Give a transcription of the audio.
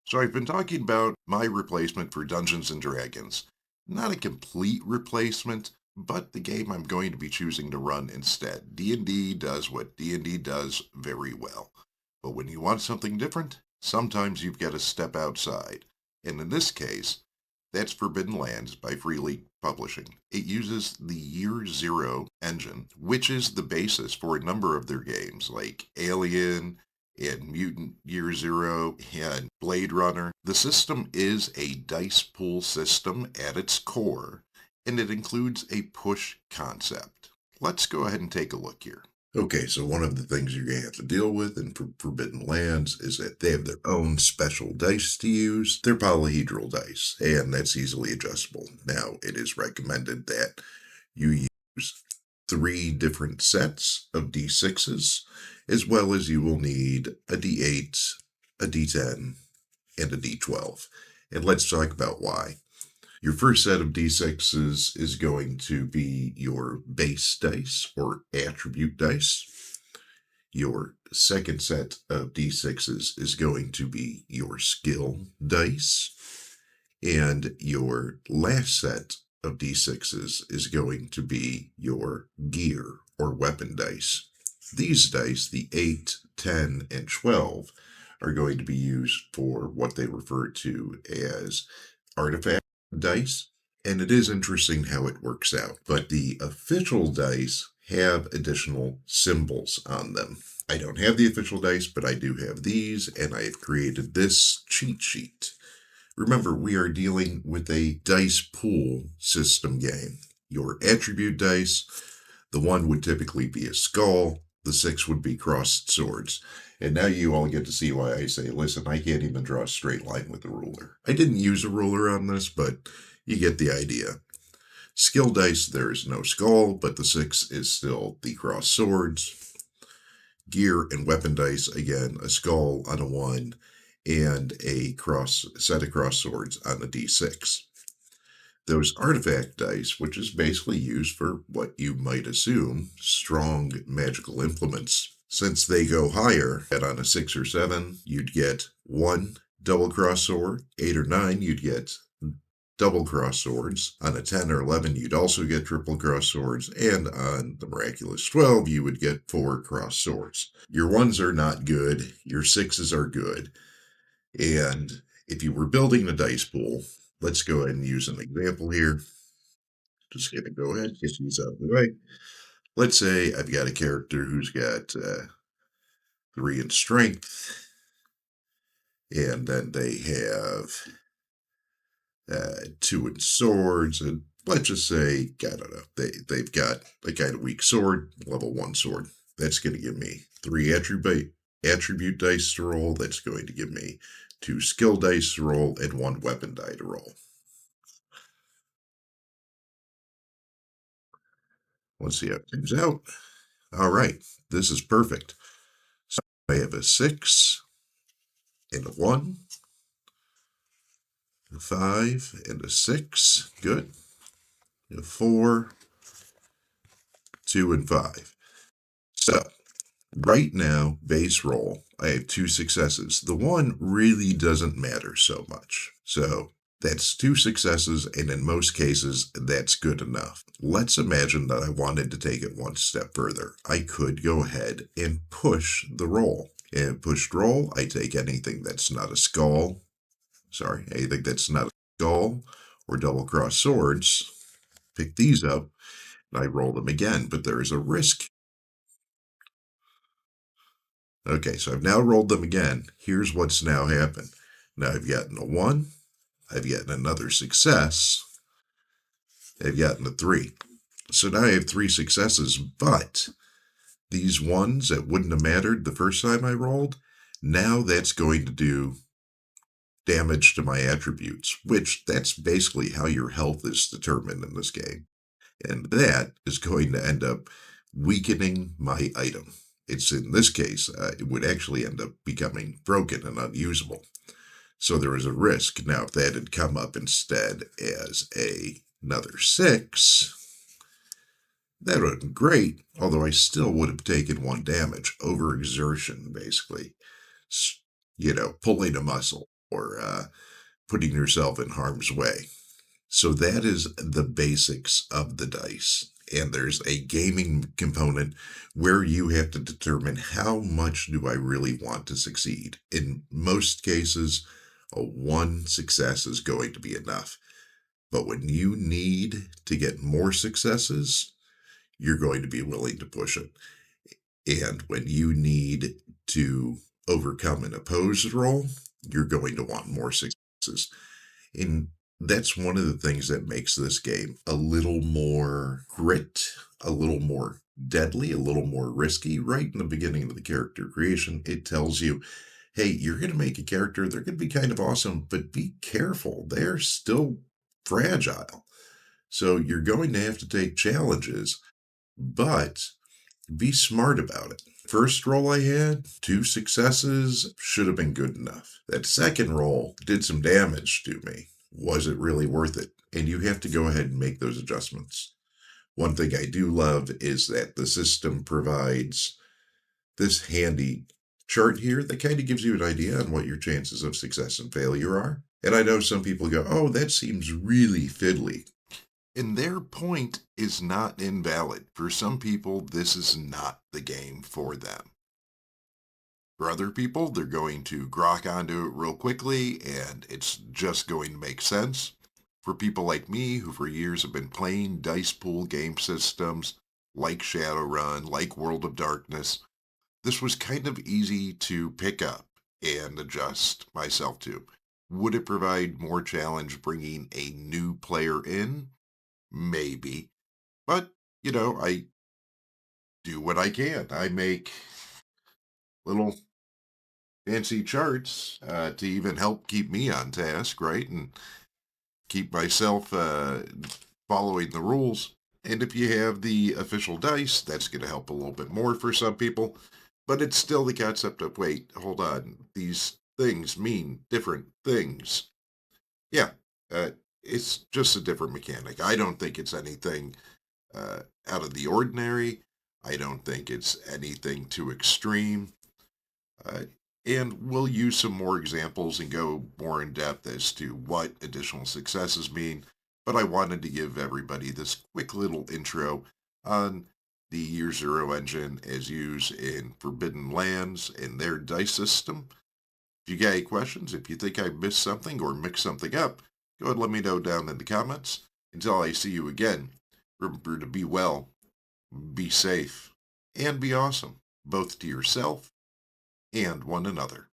So I've been talking about my replacement for Dungeons and Dragons. Not a complete replacement, but the game I'm going to be choosing to run instead. D&D does what D&D does very well. But when you want something different, sometimes you've got to step outside. And in this case, that's Forbidden Lands by Free League Publishing. It uses the Year Zero engine, which is the basis for a number of their games like Alien, and Mutant Year Zero and Blade Runner. The system is a dice pool system at its core, and it includes a push concept. Let's go ahead and take a look here. Okay, so one of the things you're going to have to deal with in Forbidden Lands is that they have their own special dice to use. They're polyhedral dice, and that's easily adjustable. Now, it is recommended that you use 3 different sets of D6s, as well as you will need a D8, a D10, and a D12. And let's talk about why. Your first set of D6s is going to be your base dice or attribute dice. Your second set of D6s is going to be your skill dice. And your last set of D6s is going to be your gear or weapon dice. These dice, the 8, 10, and 12, are going to be used for what they refer to as artifact dice. And it is interesting how it works out. But the official dice have additional symbols on them. I don't have the official dice, but I do have these, and I have created this cheat sheet. Remember, we are dealing with a dice pool system game. Your attribute dice, the 1 would typically be a skull, the 6 would be crossed swords. And now you all get to see why I say, listen, I can't even draw a straight line with a ruler. I didn't use a ruler on this, but you get the idea. Skill dice, there is no skull, but the 6 is still the crossed swords. Gear and weapon dice, again, a skull on a 1, and a set of cross swords on a D6. Those artifact dice, which is basically used for what you might assume strong magical implements. Since they go higher, at on a 6 or 7, you'd get 1 double cross sword. 8 or 9, you'd get double cross swords. On a 10 or 11, you'd also get triple cross swords. And on the miraculous 12, you would get 4 cross swords. Your 1s are not good. Your 6s are good. And if you were building a dice pool, let's go ahead and use an example here. Just going to go ahead and get these out of the way. Let's say I've got a character who's got 3 in strength, and then they have 2 in swords, and let's just say, I don't know, they've got a kind of weak sword, level 1 sword. That's going to give me 3 attribute dice to roll. That's going to give me 2 skill dice to roll and 1 weapon die to roll. Let's see how it comes out. All right, this is perfect. So I have a 6 and a 1, a 5 and a 6. Good. A 4, 2, and 5. So right now, base roll, I have 2 successes. The 1 really doesn't matter so much. So that's 2 successes, and in most cases, that's good enough. Let's imagine that I wanted to take it one step further. I could go ahead and push the roll. And pushed roll, I take anything that's not a skull. Anything that's not a skull or double cross swords. Pick these up, and I roll them again, but there is a risk. Okay, so I've now rolled them again. Here's what's now happened. Now I've gotten a 1, I've gotten another success, I've gotten a 3. So now I have 3 successes, but these 1s that wouldn't have mattered the first time I rolled, now that's going to do damage to my attributes, which that's basically how your health is determined in this game. And that is going to end up weakening my item. It's in this case, it would actually end up becoming broken and unusable. So there is a risk. Now, if that had come up instead as another 6, that would have been great, although I still would have taken 1 damage. Overexertion, basically. Pulling a muscle. or putting yourself in harm's way. So that is the basics of the dice. And there's a gaming component where you have to determine how much do I really want to succeed. In most cases, a one success is going to be enough. But when you need to get more successes, you're going to be willing to push it. And when you need to overcome an opposed roll, you're going to want more successes. And that's one of the things that makes this game a little more grit, a little more deadly, a little more risky. Right in the beginning of the character creation, it tells you, hey, you're going to make a character, they're going to be kind of awesome, but be careful. They're still fragile. So you're going to have to take challenges, but be smart about it. First roll I had, 2 successes, should have been good enough. That second roll did some damage to me. Was it really worth it? And you have to go ahead and make those adjustments. One thing I do love is that the system provides this handy chart here that kind of gives you an idea on what your chances of success and failure are. And I know some people go, oh, that seems really fiddly. And their point is not invalid. For some people, this is not the game for them. For other people, they're going to grok onto it real quickly, and it's just going to make sense. For people like me, who for years have been playing dice pool game systems like Shadowrun, like World of Darkness, this was kind of easy to pick up and adjust myself to. Would it provide more challenge bringing a new player in? Maybe. But, I do what I can. I make little fancy charts to even help keep me on task, right? And keep myself following the rules. And if you have the official dice, that's going to help a little bit more for some people. But it's still the concept of, wait, hold on. These things mean different things. Yeah, it's just a different mechanic. I don't think it's anything out of the ordinary. I don't think it's anything too extreme. Uh, and we'll use some more examples and go more in depth as to what additional successes mean. But I wanted to give everybody this quick little intro on the Year Zero engine as used in Forbidden Lands and their dice system. If you got any questions, if you think I missed something or mixed something up, go ahead and let me know down in the comments. Until I see you again, remember to be well, be safe, and be awesome, both to yourself and one another.